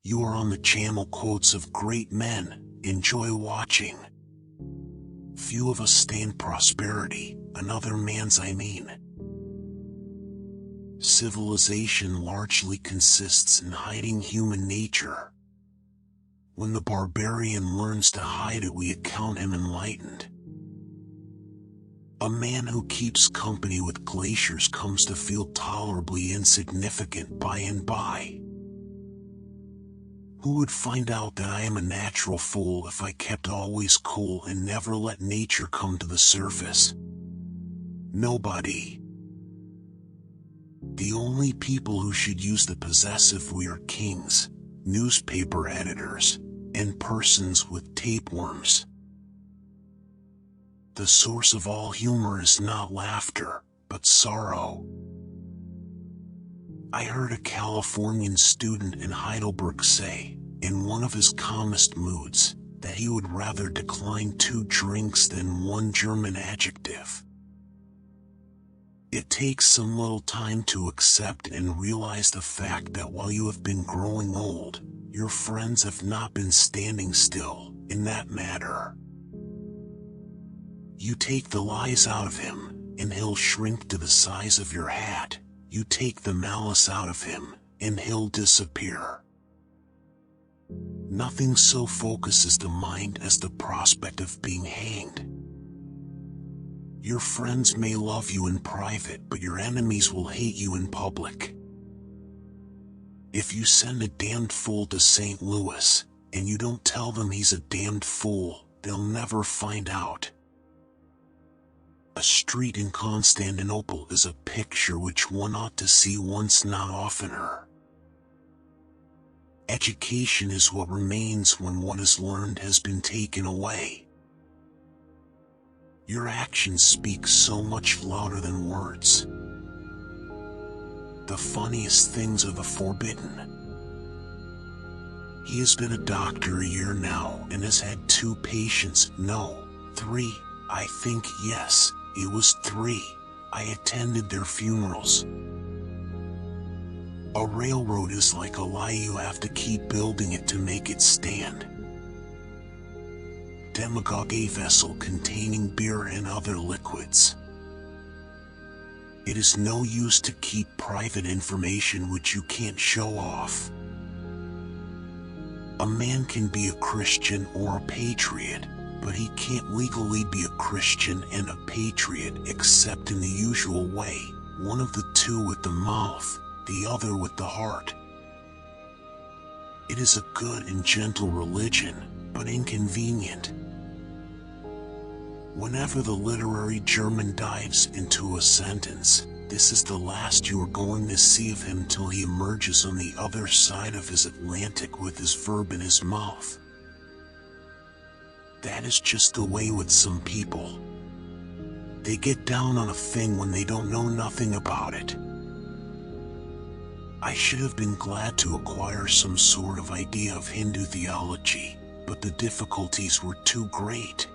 You are on the channel Quotes of Great Men. Enjoy watching. Few of us stand prosperity, another man's I mean. Civilization largely consists in hiding human nature. When the barbarian learns to hide it, we account him enlightened. A man who keeps company with glaciers comes to feel tolerably insignificant by and by. Who would find out that I am a natural fool if I kept always cool and never let nature come to the surface? Nobody. The only people who should use the possessive we are kings, newspaper editors, and persons with tapeworms. The source of all humor is not laughter, but sorrow. I heard a Californian student in Heidelberg say, in one of his calmest moods, that he would rather decline 2 drinks than 1 German adjective. It takes some little time to accept and realize the fact that while you have been growing old, your friends have not been standing still, in that matter. You take the lies out of him, and he'll shrink to the size of your hat. You take the malice out of him, and he'll disappear. Nothing so focuses the mind as the prospect of being hanged. Your friends may love you in private, but your enemies will hate you in public. If you send a damned fool to St. Louis, and you don't tell them he's a damned fool, they'll never find out. A street in Constantinople is a picture which one ought to see once, not oftener. Education is what remains when what is learned has been taken away. Your actions speak so much louder than words. The funniest things are the forbidden. He has been a doctor a year now and has had 2 patients, no, 3, I think, yes, it was 3. I attended their funerals. A railroad is like a lie, you have to keep building it to make it stand. Demagogue, a vessel containing beer and other liquids. It is no use to keep private information which you can't show off. A man can be a Christian or a patriot, but he can't legally be a Christian and a patriot except in the usual way, one of the 2 with the mouth, the other with the heart. It is a good and gentle religion, but inconvenient. Whenever the literary German dives into a sentence, this is the last you are going to see of him till he emerges on the other side of his Atlantic with his verb in his mouth. That is just the way with some people. They get down on a thing when they don't know nothing about it. I should have been glad to acquire some sort of idea of Hindu theology, but the difficulties were too great.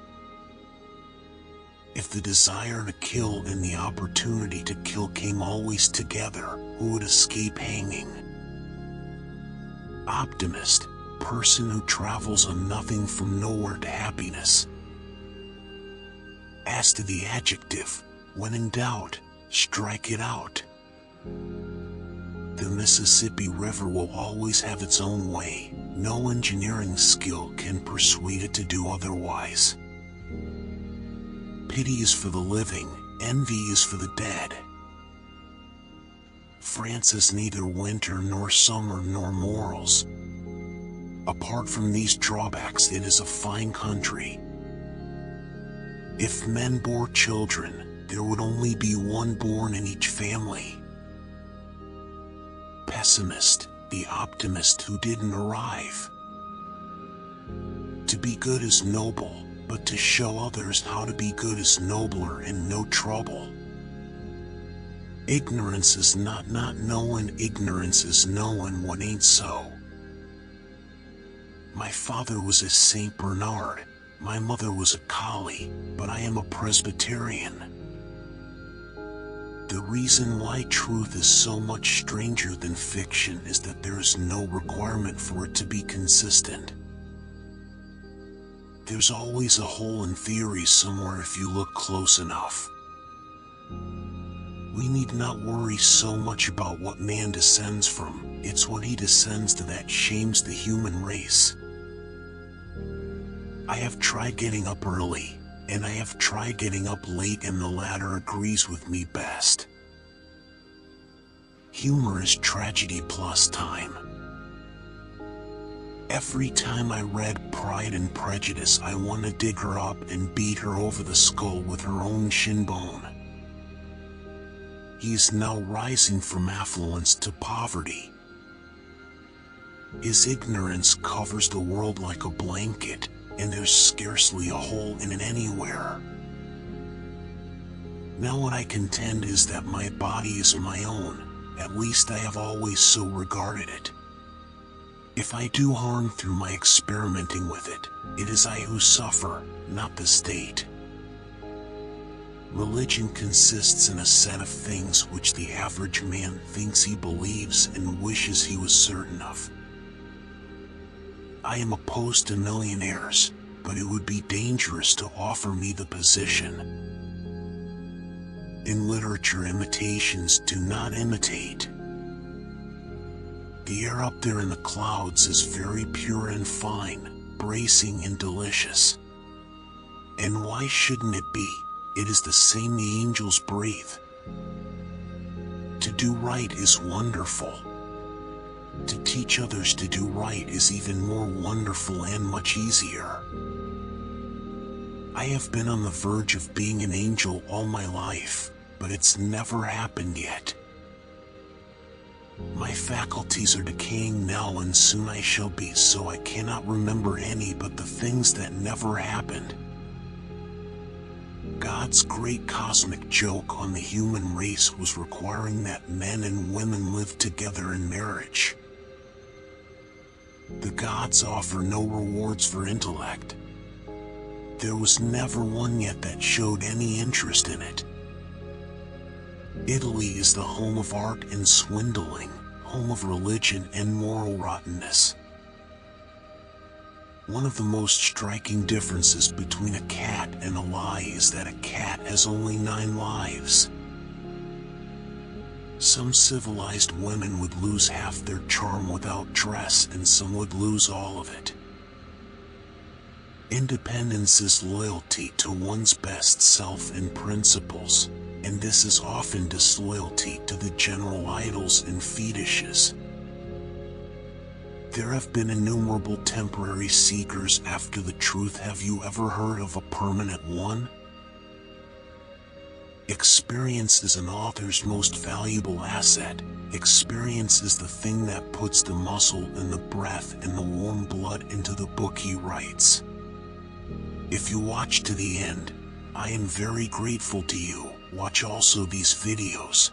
If the desire to kill and the opportunity to kill came always together, who would escape hanging? Optimist, person who travels on nothing from nowhere to happiness. As to the adjective, when in doubt, strike it out. The Mississippi River will always have its own way. No engineering skill can persuade it to do otherwise. Pity is for the living, envy is for the dead. France is neither winter nor summer nor morals. Apart from these drawbacks, it is a fine country. If men bore children, there would only be 1 born in each family. Pessimist, the optimist who didn't arrive. To be good is noble, but to show others how to be good is nobler and no trouble. Ignorance is not knowing, ignorance is knowing what ain't so. My father was a Saint Bernard, my mother was a collie, but I am a Presbyterian. The reason why truth is so much stranger than fiction is that there is no requirement for it to be consistent. There's always a hole in theory somewhere if you look close enough. We need not worry so much about what man descends from, it's what he descends to that shames the human race. I have tried getting up early, and I have tried getting up late, and the latter agrees with me best. Humor is tragedy plus time. Every time I read Pride and Prejudice, I want to dig her up and beat her over the skull with her own shin bone. He is now rising from affluence to poverty. His ignorance covers the world like a blanket, and there's scarcely a hole in it anywhere. Now what I contend is that my body is my own, at least I have always so regarded it. If I do harm through my experimenting with it, it is I who suffer, not the state. Religion consists in a set of things which the average man thinks he believes and wishes he was certain of. I am opposed to millionaires, but it would be dangerous to offer me the position. In literature, imitations do not imitate. The air up there in the clouds is very pure and fine, bracing and delicious. And why shouldn't it be? It is the same the angels breathe. To do right is wonderful. To teach others to do right is even more wonderful and much easier. I have been on the verge of being an angel all my life, but it's never happened yet. My faculties are decaying now, and soon I shall be, so I cannot remember any but the things that never happened. God's great cosmic joke on the human race was requiring that men and women live together in marriage. The gods offer no rewards for intellect. There was never one yet that showed any interest in it. Italy is the home of art and swindling, home of religion and moral rottenness. One of the most striking differences between a cat and a lie is that a cat has only 9 lives. Some civilized women would lose half their charm without dress, and some would lose all of it. Independence is loyalty to one's best self and principles, and this is often disloyalty to the general idols and fetishes. There have been innumerable temporary seekers after the truth. Have you ever heard of a permanent one? Experience is an author's most valuable asset. Experience is the thing that puts the muscle and the breath and the warm blood into the book he writes. If you watch to the end, I am very grateful to you. Watch also these videos.